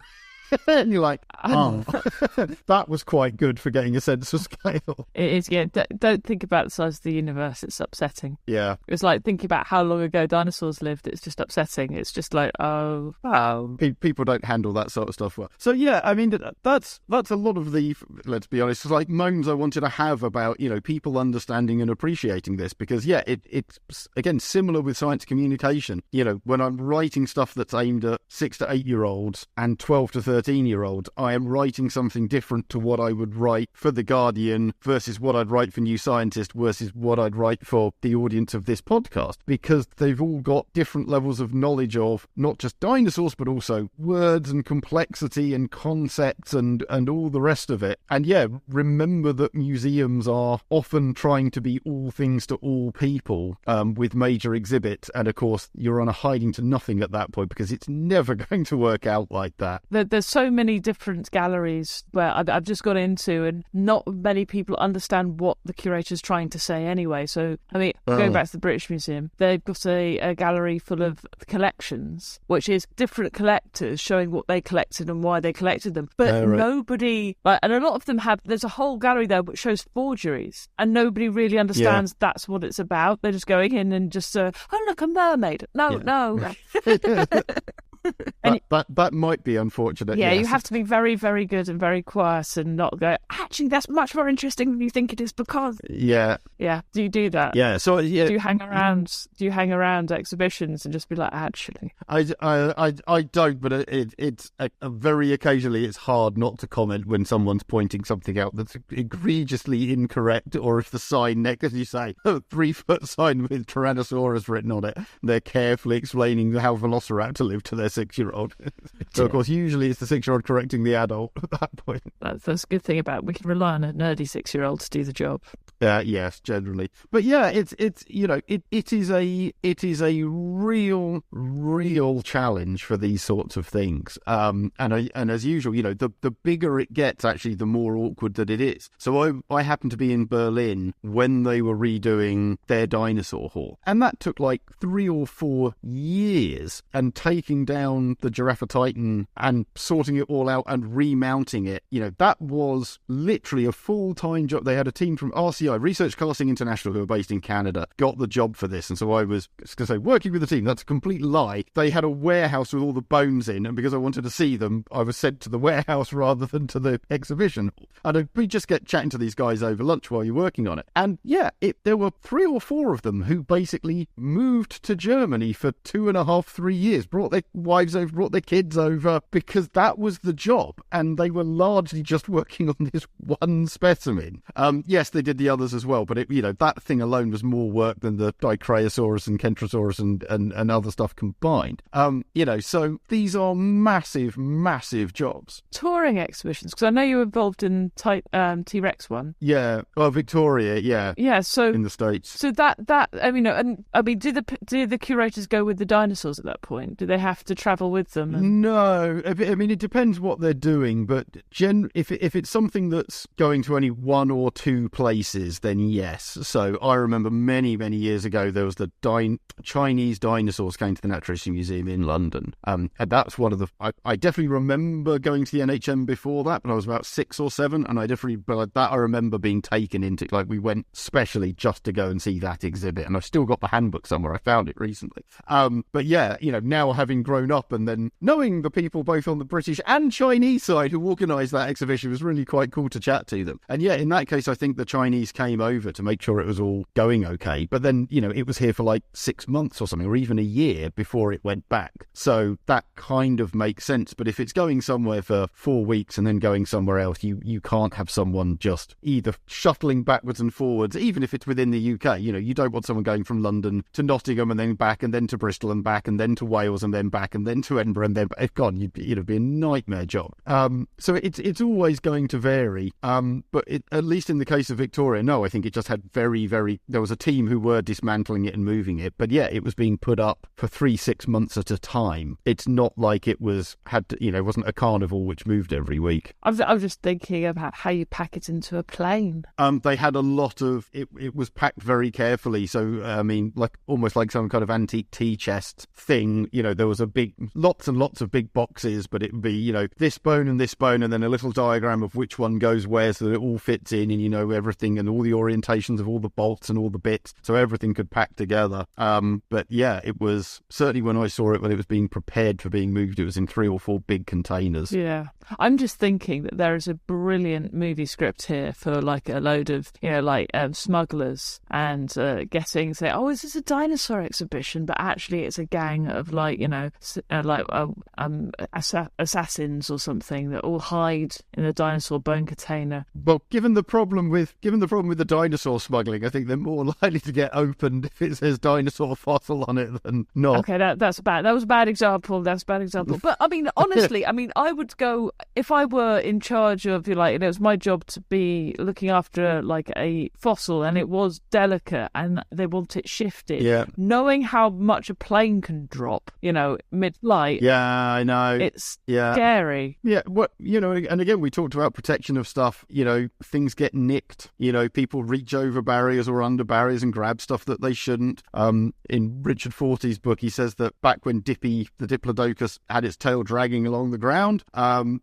S2: And you're like, that was quite good for getting a sense of scale.
S1: It is, yeah. Don't think about the size of the universe. It's upsetting.
S2: Yeah.
S1: It's like thinking about how long ago dinosaurs lived. It's just upsetting. It's just like, oh, wow.
S2: People don't handle that sort of stuff well. So, yeah, I mean, that's a lot of the, let's be honest, moans I wanted to have about, people understanding and appreciating this. Because, it's, again, similar with science communication. When I'm writing stuff that's aimed at 6 to 8 year olds and 12 to 13-year-olds, I am writing something different to what I would write for The Guardian versus what I'd write for New Scientist versus what I'd write for the audience of this podcast, because they've all got different levels of knowledge of not just dinosaurs, but also words and complexity and concepts and all the rest of it. And remember that museums are often trying to be all things to all people with major exhibits. And of course, you're on a hiding to nothing at that point because it's never going to work out like that.
S1: There's so many different galleries where I've just got into, and not many people understand what the curator's trying to say anyway. So, I mean, going back to the British Museum, they've got a gallery full of collections, which is different collectors showing what they collected and why they collected them. But nobody, and a lot of them there's a whole gallery there which shows forgeries, and nobody really understands that's what it's about. They're just going in and just, oh, look, a mermaid. No.
S2: That might be unfortunate.
S1: Yeah, yes. You have to be very, very good and very quiet and not go, actually, that's much more interesting than you think it is because...
S2: Yeah.
S1: Yeah, do you do that?
S2: Yeah, so... Yeah.
S1: Do you hang around exhibitions and just be like, actually?
S2: I don't, but it's very occasionally it's hard not to comment when someone's pointing something out that's egregiously incorrect, or if the sign next, as you say, a 3-foot sign with Tyrannosaurus written on it, they're carefully explaining how Velociraptor lived to their 6-year-old. So, of course, usually it's the 6-year-old correcting the adult at that point.
S1: That's a good thing about we can rely on a nerdy 6-year-old to do the job.
S2: Yes, generally. But yeah, it is a real challenge for these sorts of things. And as usual, the bigger it gets, actually, the more awkward that it is. So I happened to be in Berlin when they were redoing their dinosaur hall, and that took 3 or 4 years. And taking down the Giraffatitan and sorting it all out and remounting it, that was literally a full-time job. They had a team from RCI, Research Casting International, who are based in Canada, got the job for this. And so I was going to say, working with the team, that's a complete lie. They had a warehouse with all the bones in, and because I wanted to see them, I was sent to the warehouse rather than to the exhibition. And we just get chatting to these guys over lunch while you're working on it. And there were 3 or 4 of them who basically moved to Germany for 2.5, 3 years, brought their wives over, brought their kids over, because that was the job. And they were largely just working on this one specimen. Yes, they did the others as well, but that thing alone was more work than the Dicraeosaurus and Kentrosaurus and other stuff combined. So these are massive, massive jobs.
S1: Touring exhibitions, because I know you were involved in T-Rex one.
S2: Yeah, well, Victoria, yeah, so in the States.
S1: So that do the curators go with the dinosaurs at that point? Do they have to travel with them?
S2: No, it depends what they're doing, but if it's something that's going to only one or two places, then yes. So I remember many, many years ago there was the Chinese dinosaurs came to the Natural History Museum in London, and that's one of the. I definitely remember going to the NHM before that, but I was about 6 or 7, and I remember being taken into, like, we went specially just to go and see that exhibit, and I've still got the handbook somewhere. I found it recently. But yeah, now having grown up and then knowing the people both on the British and Chinese side who organised that exhibition was really quite cool to chat to them. And yeah, in that case, I think the Chinese came over to make sure it was all going okay. But then, it was here for like 6 months or something, or even a year before it went back. So that kind of makes sense. But if it's going somewhere for 4 weeks and then going somewhere else, you can't have someone just either shuttling backwards and forwards, even if it's within the UK. You don't want someone going from London to Nottingham and then back and then to Bristol and back and then to Wales and then back and then to Edinburgh and then back. God, it'd be a nightmare job. So it's always going to vary. But at least in the case of Victoria, no, I think it just had very, very. There was a team who were dismantling it and moving it, but yeah, it was being put up for 3-6 months at a time. It's not like it wasn't a carnival which moved every week.
S1: I was just thinking about how you pack it into a plane.
S2: They had a lot of it. It was packed very carefully. So almost like some kind of antique tea chest thing. There was lots and lots of big boxes, but it would be this bone and then a little diagram of which one goes where, so that it all fits in, and everything and all the orientations of all the bolts and all the bits, so everything could pack together. But yeah, it was certainly, when I saw it when it was being prepared for being moved, it was in 3 or 4 big containers.
S1: Yeah, I'm just thinking that there is a brilliant movie script here for like a load of smugglers and say, oh, is this a dinosaur exhibition? But actually it's a gang of assassins or something that all hide in a dinosaur bone container.
S2: Well, given the problem with the dinosaur smuggling, I think they're more likely to get opened if it says dinosaur fossil on it than not.
S1: Okay, that's bad. That was a bad example. But I mean, honestly, I would go if I were in charge of, it was my job to be looking after like a fossil and it was delicate and they want it shifted.
S2: Yeah.
S1: Knowing how much a plane can drop, mid-flight.
S2: Yeah, I know.
S1: It's scary.
S2: Yeah, and again, we talked about protection of stuff. Things get nicked. People reach over barriers or under barriers and grab stuff that they shouldn't. In Richard Fortey's book, he says that back when Dippy, the Diplodocus, had its tail dragging along the ground,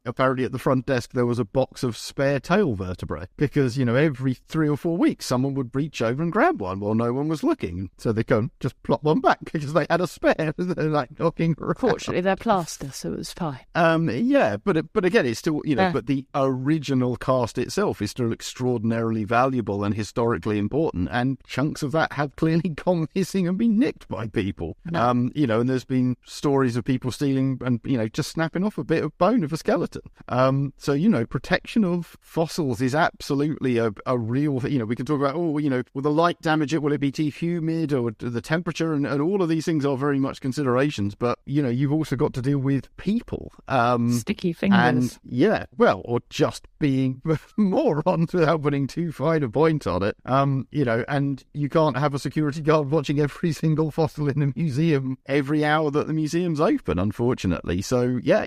S2: apparently at the front desk there was a box of spare tail vertebrae because, every 3 or 4 weeks someone would reach over and grab one while no one was looking. So they go and just plop one back because they had a spare. They're like knocking around.
S1: Fortunately, they're plaster, so it was fine.
S2: Yeah, but again, it's still, but the original cast itself is still extraordinarily valuable and historically important, and chunks of that have clearly gone missing and been nicked by people. No. And there's been stories of people stealing and, just snapping off a bit of bone of a skeleton. So, protection of fossils is absolutely a real, we can talk about, will the light damage it? Will it be too humid, or the temperature? And all of these things are very much considerations, but, you've also got to deal with people.
S1: Sticky fingers.
S2: And, or just being morons without putting too fine a point on it. And you can't have a security guard watching every single fossil in the museum every hour that the museum's open, unfortunately. So, yeah,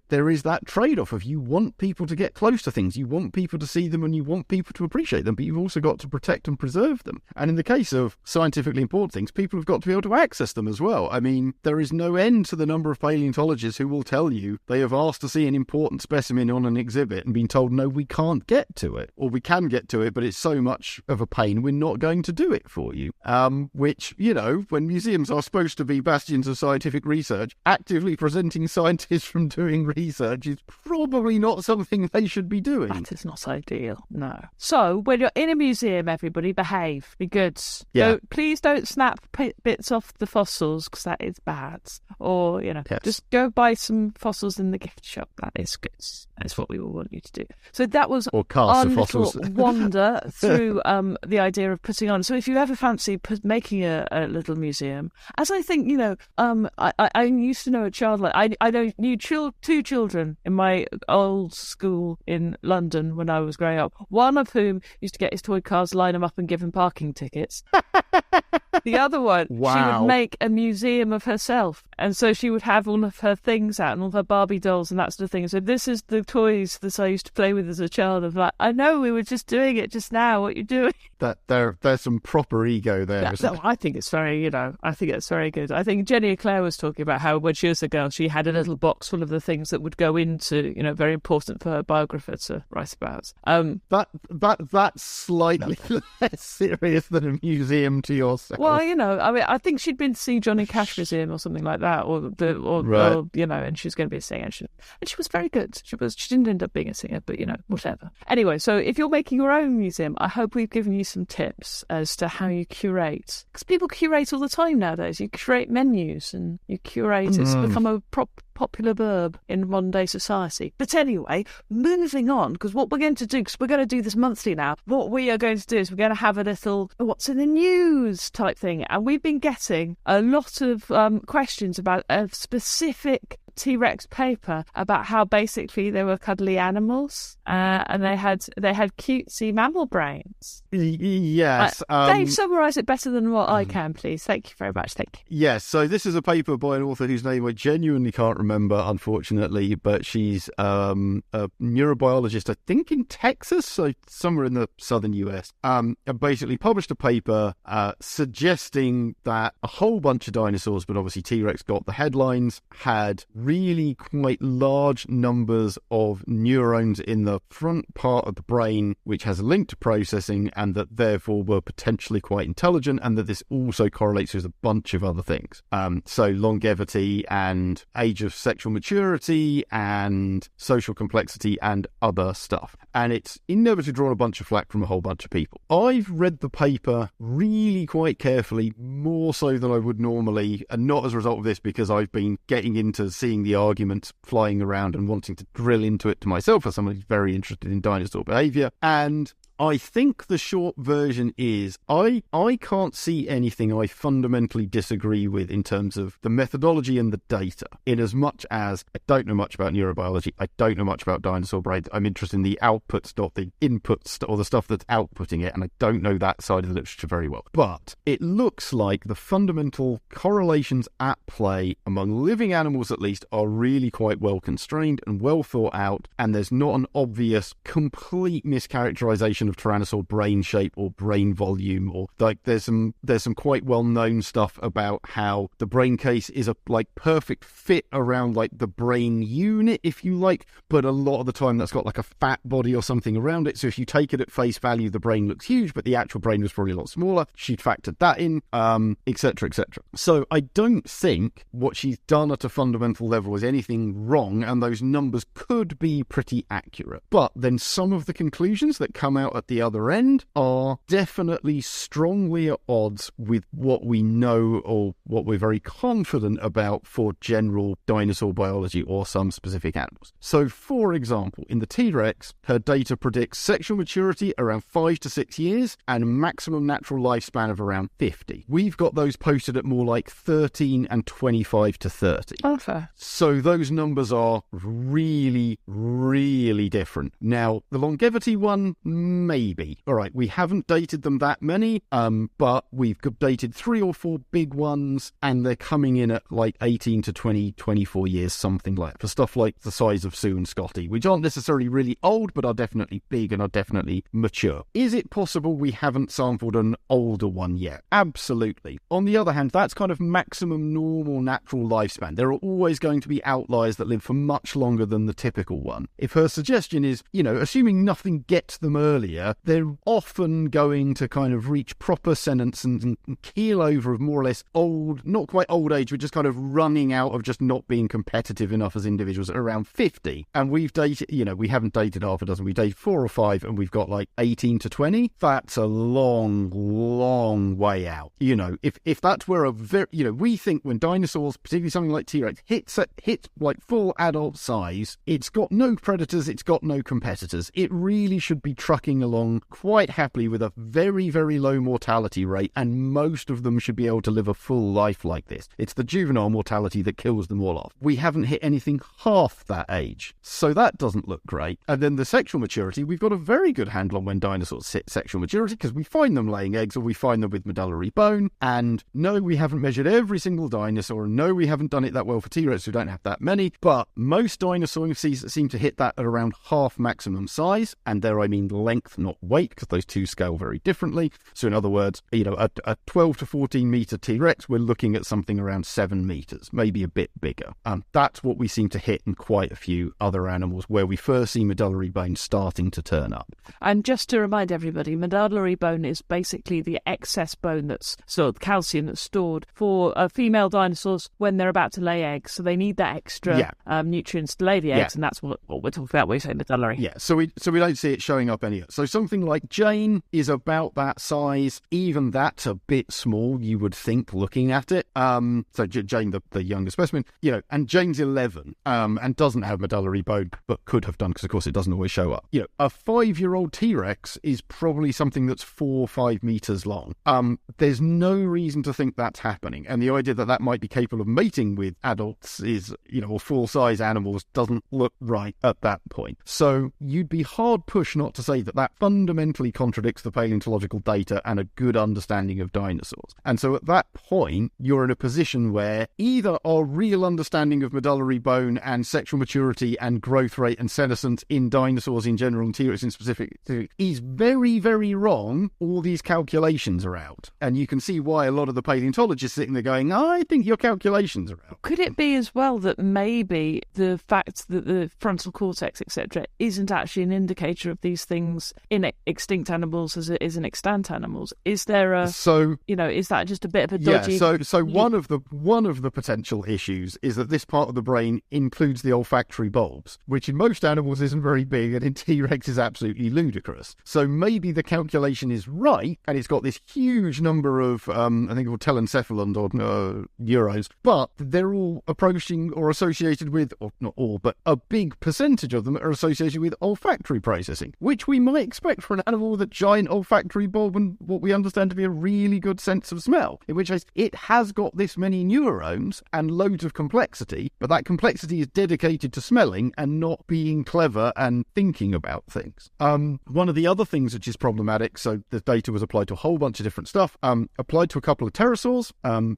S2: there is that trade-off of you want people to get close to things, you want people to see them, and you want people to appreciate them, but you've also got to protect and preserve them. And in the case of scientifically important things, people have got to be able to access them as well. I mean, there is no end to the number of paleontologists who will tell you they have asked to see an important specimen on an exhibit and been told, no, we can't get to it, or we can get to it, but it's so much of a pain, we're not going to do it for you. Which, when museums are supposed to be bastions of scientific research, actively presenting scientists from doing research is probably not something they should be doing.
S1: That is not ideal, no. So, when you're in a museum, everybody behave, be good.
S2: Yeah.
S1: Please don't snap bits off the fossils, because that is bad. Or, just go buy some fossils in the gift shop. That is good. That's what we all want you to do. So that was
S2: or
S1: our
S2: little
S1: wander through the idea of putting on. So if you ever fancy making a little museum, as I think, I used to know a child, like I knew two children in my old school in London when I was growing up, one of whom used to get his toy cars, line them up and give him parking tickets. The other one,
S2: wow.
S1: She would make a museum of herself. And so she would have all of her things out and all of her Barbie dolls and that sort of thing. So this is the toys that I used to play with as a child. Of like, I know we were just doing it just now. What you're doing?
S2: There's some proper ego there.
S1: No, I think it's very, I think it's very good. I think Jenny Eclair was talking about how when she was a girl, she had a little box full of the things that would go into, very important for her biographer to write about.
S2: That's slightly less serious than a museum to yourself.
S1: Well, I think she'd been to see Johnny Cash Museum or something like that, or and she was going to be a singer, and she was very good. She didn't end up being a singer, but whatever. Anyway, so if you're making your own museum, I hope we've given you some tips as to how you curate, because people curate all the time nowadays. You curate menus and you curate. It's become a popular verb in modern day society. But anyway, moving on, because what we're going to do, because we're going to do this monthly now, what we are going to do is we're going to have a little what's in the news type thing. And we've been getting a lot of questions about a specific T-Rex paper about how basically they were cuddly animals and they had cutesy mammal brains.
S2: Yes.
S1: Dave, summarise it better than what I can, please. Thank you very much. Thank you.
S2: Yes, so this is a paper by an author whose name I genuinely can't remember, unfortunately, but she's a neurobiologist, I think in Texas, so somewhere in the southern US, and basically published a paper suggesting that a whole bunch of dinosaurs, but obviously T-Rex got the headlines, had really quite large numbers of neurons in the front part of the brain, which has a link to processing, and that therefore were potentially quite intelligent, and that this also correlates with a bunch of other things. So longevity and age of sexual maturity and social complexity and other stuff. And it's inevitably drawn a bunch of flack from a whole bunch of people. I've read the paper really quite carefully, more so than I would normally, and not as a result of this, because I've been getting into seeing the arguments flying around and wanting to drill into it to myself as someone who's very interested in dinosaur behaviour. And I think the short version is I can't see anything I fundamentally disagree with in terms of the methodology and the data, in as much as I don't know much about neurobiology, I don't know much about dinosaur brains, I'm interested in the outputs, not the inputs, or the stuff that's outputting it, and I don't know that side of the literature very well. But it looks like the fundamental correlations at play among living animals, at least, are really quite well constrained and well thought out, and there's not an obvious complete mischaracterization of tyrannosaur brain shape or brain volume, or like there's some quite well known stuff about how the brain case is a perfect fit around the brain unit, if you like, but a lot of the time that's got a fat body or something around it, so if you take it at face value the brain looks huge, but the actual brain was probably a lot smaller. She'd factored that in, etc. So I don't think what she's done at a fundamental level is anything wrong, and those numbers could be pretty accurate, but then some of the conclusions that come out at the other end are definitely strongly at odds with what we know or what we're very confident about for general dinosaur biology or some specific animals. So, for example, in the T-Rex, her data predicts sexual maturity around 5 to 6 years and maximum natural lifespan of around 50. We've got those posted at more like 13 and 25 to 30.
S1: Okay.
S2: So those numbers are really, really different. Now, the longevity one, maybe. All right, we haven't dated them that many, but we've dated 3 or 4 big ones, and they're coming in at 18 to 20, 24 years, something like that, for stuff like the size of Sue and Scotty, which aren't necessarily really old, but are definitely big and are definitely mature. Is it possible we haven't sampled an older one yet? Absolutely. On the other hand, that's kind of maximum normal natural lifespan. There are always going to be outliers that live for much longer than the typical one. If her suggestion is, assuming nothing gets them earlier, they're often going to kind of reach proper sentence and keel over of more or less old, not quite old age, but just kind of running out of just not being competitive enough as individuals at around 50. And we've dated, we haven't dated half a dozen, we dated 4 or 5, and we've got 18 to 20. That's a long, long way out. If that's where we think when dinosaurs, particularly something like T-Rex, hits full adult size, it's got no predators, it's got no competitors. It really should be trucking along quite happily with a very, very low mortality rate, and most of them should be able to live a full life like this. It's the juvenile mortality that kills them all off. We haven't hit anything half that age, so that doesn't look great. And then the sexual maturity, we've got a very good handle on when dinosaurs hit sexual maturity because we find them laying eggs or we find them with medullary bone. And no, we haven't measured every single dinosaur, and no, we haven't done it that well for T-Rex, we don't have that many, but most dinosaurs seem to hit that at around half maximum size, and there I mean length, not weight, because those two scale very differently. So in other words, a 12 to 14 meter T-Rex, we're looking at something around 7 meters, maybe a bit bigger. That's what we seem to hit in quite a few other animals where we first see medullary bone starting to turn up.
S1: And just to remind everybody, medullary bone is basically the excess bone that's stored, calcium that's stored for female dinosaurs when they're about to lay eggs. So they need that extra nutrients to lay the eggs, and that's what we're talking about when we say medullary.
S2: Yeah, so we don't see it showing up anywhere. So something like Jane is about that size. Even that's a bit small, you would think, looking at it. So Jane, the younger specimen, and Jane's 11 and doesn't have medullary bone, but could have done because, of course, it doesn't always show up. A 5-year-old T-Rex is probably something that's 4 or 5 meters long. There's no reason to think that's happening, and the idea that might be capable of mating with adults is, or full-size animals doesn't look right at that point. So you'd be hard pushed not to say that fundamentally contradicts the paleontological data and a good understanding of dinosaurs. And so at that point, you're in a position where either our real understanding of medullary bone and sexual maturity and growth rate and senescence in dinosaurs in general and T-Rex in specific is very, very wrong, all these calculations are out. And you can see why a lot of the paleontologists sitting there going, I think your calculations are out.
S1: Could it be as well that maybe the fact that the frontal cortex, etc., isn't actually an indicator of these things in extinct animals as it is in extant animals? Is there is that just a bit of a dodgy...
S2: Yeah, so one of the potential issues is that this part of the brain includes the olfactory bulbs, which in most animals isn't very big, and in T-Rex is absolutely ludicrous. So maybe the calculation is right, and it's got this huge number of, I think called telencephalon or neurons, but they're all approaching or associated with, or not all, but a big percentage of them are associated with olfactory processing, which we might expect for an animal with a giant olfactory bulb and what we understand to be a really good sense of smell, in which case it has got this many neurons and loads of complexity, but that complexity is dedicated to smelling and not being clever and thinking about things. One of the other things which is problematic, so the data was applied to a whole bunch of different stuff, applied to a couple of pterosaurs,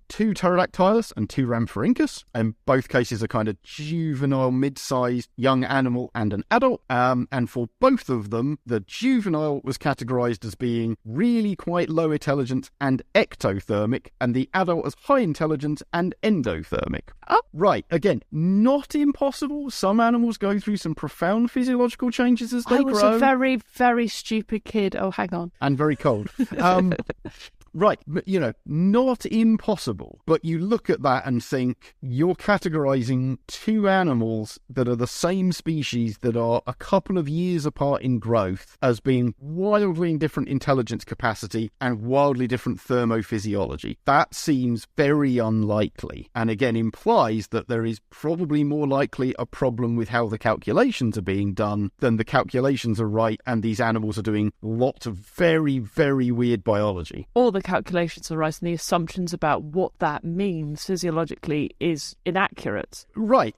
S2: 2 pterodactylus and 2 rhamphorhynchus. In both cases a kind of juvenile, mid-sized young animal and an adult, and for both of them the juvenile was categorized as being really quite low intelligence and ectothermic, and the adult as high intelligence and endothermic. Oh, right, again, not impossible. Some animals go through some profound physiological changes as they grow.
S1: I was a very, very stupid kid. Oh, hang on.
S2: And very cold. Right, not impossible, but you look at that and think you're categorizing 2 animals that are the same species that are a couple of years apart in growth as being wildly different intelligence capacity and wildly different thermophysiology. That seems very unlikely, and again implies that there is probably more likely a problem with how the calculations are being done than the calculations are right and these animals are doing lots of very, very weird biology.
S1: Or the calculations are right and the assumptions about what that means physiologically is inaccurate.
S2: Right.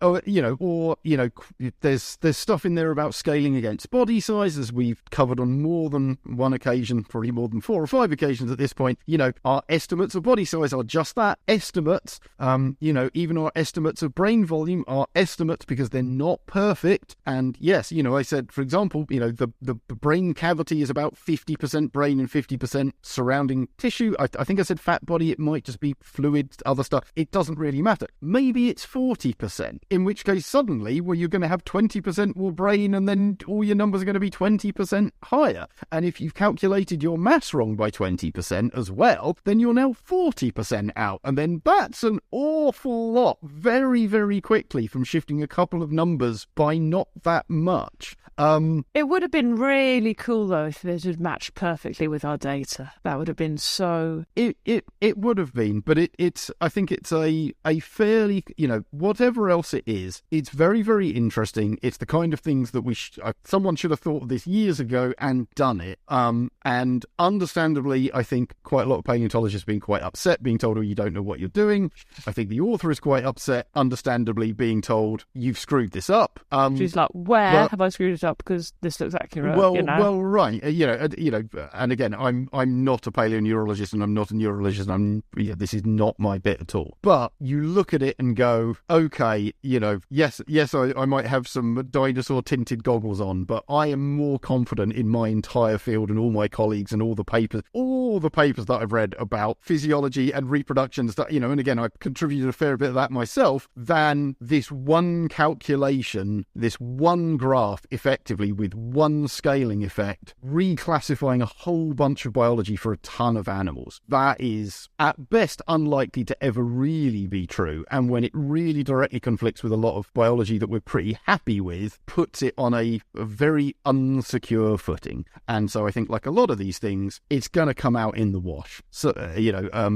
S2: There's stuff in there about scaling against body size, as we've covered on more than one occasion, probably more than 4 or 5 occasions at this point. Our estimates of body size are just that, estimates. Even our estimates of brain volume are estimates because they're not perfect. And yes, I said, for example, the brain cavity is about 50% brain and 50% surrounding tissue. I think I said fat body, it might just be fluid, other stuff. It doesn't really matter. Maybe it's 40%, in which case suddenly, you're going to have 20% more brain and then all your numbers are going to be 20% higher. And if you've calculated your mass wrong by 20% as well, then you're now 40% out. And then that's an awful lot very, very quickly from shifting a couple of numbers by not that much.
S1: It would have been really cool, though, if it had matched perfectly with our data. That would have been so so...
S2: It would have been, but it's I think it's a fairly, whatever else it is, it's very, very interesting. It's the kind of things that someone should have thought of this years ago and done it. And understandably, I think quite a lot of paleontologists being quite upset, being told, oh, you don't know what you're doing. I think the author is quite upset, understandably, being told, you've screwed this up.
S1: She's like, where have I screwed it up? Because this looks accurate.
S2: Well, right. And again, I'm not a paleoneurologist and I'm not a neurologist. This is not my bit at all. But you look at it and go, okay, yes, I might have some dinosaur tinted goggles on, but I am more confident in my entire field and all my colleagues and all the papers that I've read about physiology and reproduction and stuff, and again, I've contributed a fair bit of that myself, than this one calculation, this one graph, effectively with one scaling effect, reclassifying a whole bunch of biology for a ton of animals. That is, at best, unlikely to ever really be true, and when it really directly conflicts with a lot of biology that we're pretty happy with, puts it on a very unsecure footing. And so I think, like a lot of these things, it's going to come out in the wash. So,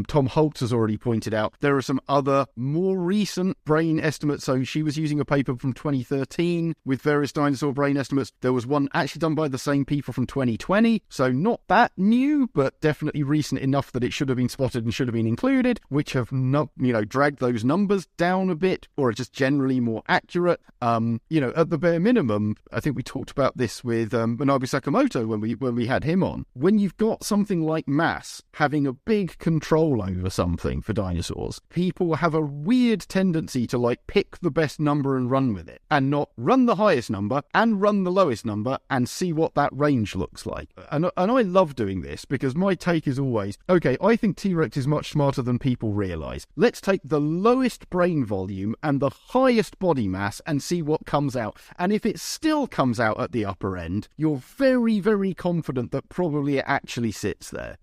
S2: Tom Holtz has already pointed out there are some other more recent brain estimates. So she was using a paper from 2013 with various dinosaur brain estimates. There was one actually done by the same people from 2020, so not that new, but definitely recent enough that it should have been spotted and should have been included, which have not, dragged those numbers down a bit, or are just generally more accurate. At the bare minimum, I think we talked about this with Manabu Sakamoto when we had him on. When you've got something like mass having a big control over something for dinosaurs, people have a weird tendency to pick the best number and run with it, and not run the highest number and run the lowest number and see what that range looks like. And I love doing this because my take is always, okay, I think T-Rex is much smarter than people realise. Let's take the lowest brain volume and the highest body mass and see what comes out. And if it still comes out at the upper end, you're very, very confident that probably it actually sits there.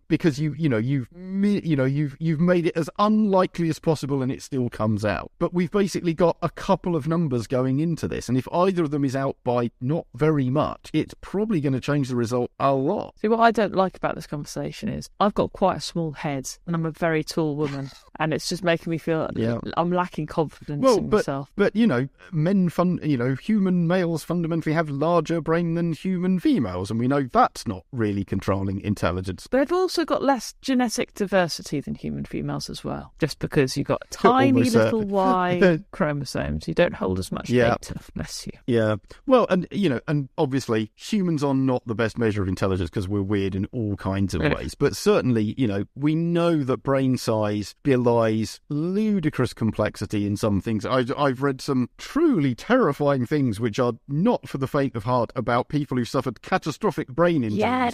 S2: Because you've made it as unlikely as possible and it still comes out. But we've basically got a couple of numbers going into this, and if either of them is out by not very much, it's probably going to change the result a lot.
S1: See, what I don't like about this conversation is I've got quite a small head and I'm a very tall woman, and it's just making me feel I'm lacking confidence in myself.
S2: But human males fundamentally have larger brain than human females, and we know that's not really controlling intelligence.
S1: But they've also got less genetic diversity than human females as well. Just because you've got tiny little Y chromosomes, you don't hold as much data. Bless you.
S2: Yeah. Well, and obviously humans are not the best measure of intelligence because we're weird in all kinds of ways. But certainly, we know that brain size belies ludicrous complexity in some things. I've read some truly terrifying things which are not for the faint of heart about people who suffered catastrophic brain injuries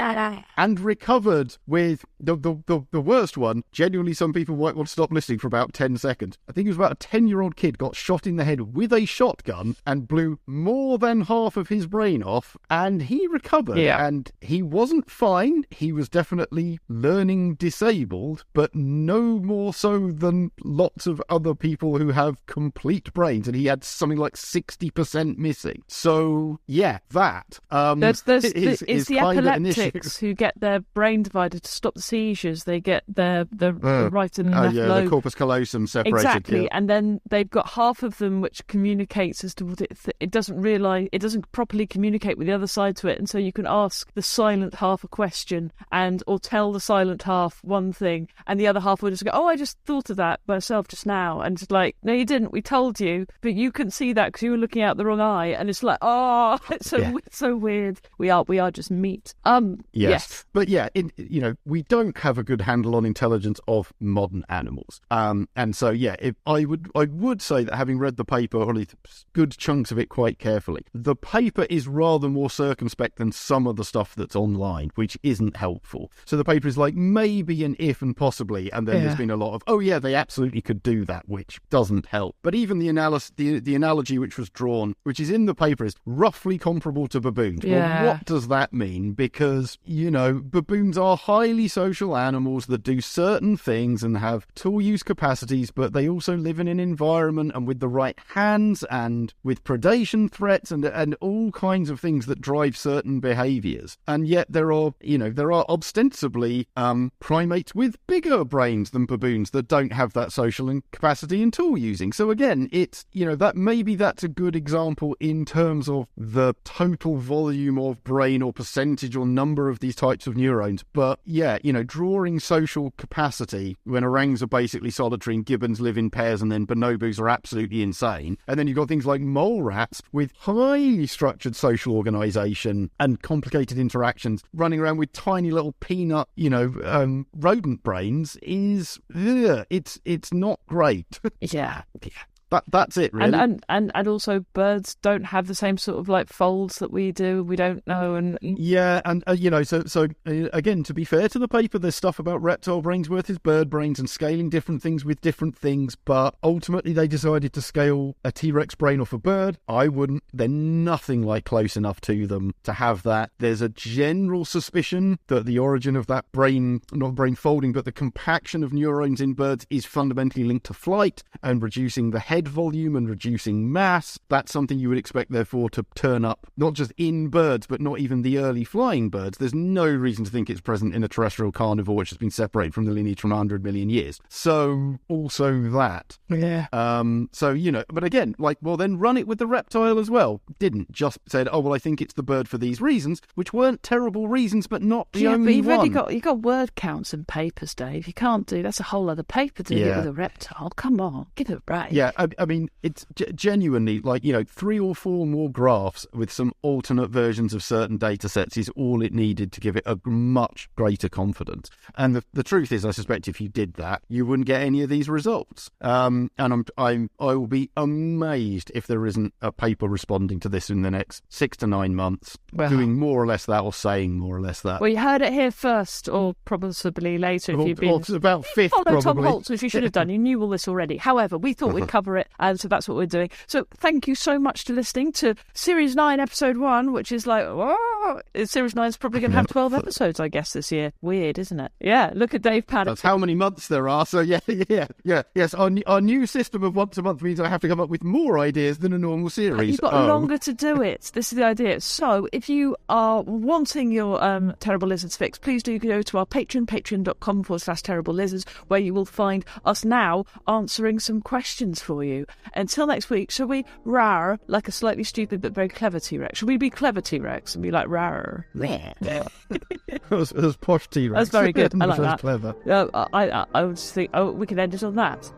S2: and recovered with the worst one. Genuinely, some people might want to stop listening for about 10 seconds. I think it was about a 10-year-old kid got shot in the head with a shotgun and blew more than half of his brain off, and he recovered. Yeah. And he wasn't fine. He was definitely learning disabled, but no more so than lots of other people who have complete brains, and he had something like 60% missing. So, yeah, that
S1: it's the epileptics who get their brain divided to stop the seizures. They get the right and left lobe.
S2: The corpus callosum separated.
S1: Exactly, and then they've got half of them which communicates as to what it doesn't realise. It doesn't properly communicate with the other side to it, and so you can ask the silent half a question or tell the silent half one thing, and the other half will just go, "Oh, I just thought of that myself just now," and it's like, "No, you didn't. We told you, but you couldn't see that because you were looking out the wrong eye." And it's like, "Oh, it's so weird. We are just meat." Yes.
S2: But yeah, we don't have a good handle on intelligence of modern animals. And so I would say that, having read the paper, or good chunks of it quite carefully, the paper is rather more circumspect than some of the stuff that's online, which isn't helpful. So the paper is like maybe an if and possibly, and then there's been a lot of they absolutely could do that, which doesn't help. But even the analogy which was drawn, which is in the paper, is roughly comparable to baboons.
S1: Yeah.
S2: Well, what does that mean? Because baboons are highly social animals that do certain things and have tool use capacities, but they also live in an environment and with the right hands and with predation threats and all kinds of things that drive certain behaviours. And yet there are ostensibly equally primates with bigger brains than baboons that don't have that social capacity and tool using. So again, it's, that maybe that's a good example in terms of the total volume of brain or percentage or number of these types of neurons. But yeah, drawing social capacity when orangs are basically solitary and gibbons live in pairs and then bonobos are absolutely insane. And then you've got things like mole rats with highly structured social organisation and complicated interactions running around with tiny little peanut, rodent brains it's not great.
S1: Yeah.
S2: That's it, really.
S1: And also birds don't have the same sort of like folds that we do. We don't know. And
S2: yeah, and so again, to be fair to the paper, there's stuff about reptile brains versus bird brains and scaling different things with different things. But ultimately, they decided to scale a T-Rex brain off a bird. I wouldn't. They're nothing like close enough to them to have that. There's a general suspicion that the origin of that brain, not brain folding, but the compaction of neurons in birds is fundamentally linked to flight and reducing the head volume and reducing mass. That's something you would expect, therefore, to turn up not just in birds, but not even the early flying birds. There's no reason to think it's present in a terrestrial carnivore which has been separated from the lineage for 100 million years. So, also that.
S1: Yeah.
S2: But again, then run it with the reptile as well. Didn't just said, I think it's the bird for these reasons, which weren't terrible reasons, but not the only one.
S1: You've got word counts and papers, Dave. You can't do that's a whole other paper to do it with a reptile. Come on, give it a break.
S2: Yeah, I mean, it's genuinely 3 or 4 more graphs with some alternate versions of certain data sets is all it needed to give it a much greater confidence. And the truth is, I suspect if you did that, you wouldn't get any of these results. And I will be amazed if there isn't a paper responding to this in the next 6 to 9 months, doing more or less that or saying more or less that.
S1: Well, you heard it here first, or possibly later if you've been...
S2: Or about 5th, probably.
S1: Tom Holtz, which you should have done. You knew all this already. However, we thought we'd cover it, and so that's what we're doing. So thank you so much to listening to Series 9, Episode 1, which is Series 9 is probably going to have 12 episodes, I guess, this year. Weird, isn't it? Yeah, look at Dave Paddock.
S2: That's how many months there are, so yeah. Yes, our new system of once a month means I have to come up with more ideas than a normal series.
S1: You've got longer to do it. This is the idea. So if you are wanting your Terrible Lizards fix, please do go to our Patreon, patreon.com/Terrible Lizards, where you will find us now answering some questions for you. Until next week, shall we rawr like a slightly stupid but very clever T-Rex? Shall we be clever T-Rex and be like rawr?
S2: It was posh T-Rex.
S1: That's very good. I like that.
S2: Clever.
S1: I would just think, we can end it on that.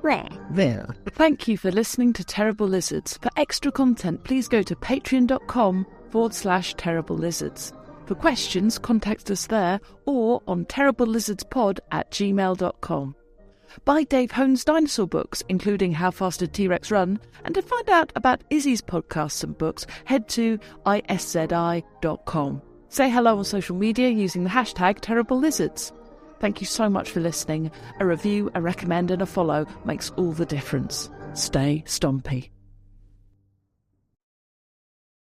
S2: There.
S1: Thank you for listening to Terrible Lizards. For extra content, please go to patreon.com/Terrible Lizards. For questions, contact us there or on terriblelizardspod@gmail.com. Buy Dave Hone's dinosaur books, including How Fast Did T-Rex Run? And to find out about Izzi's podcasts and books, head to iszi.com. Say hello on social media using the hashtag Terrible Lizards. Thank you so much for listening. A review, a recommend and a follow makes all the difference. Stay stompy.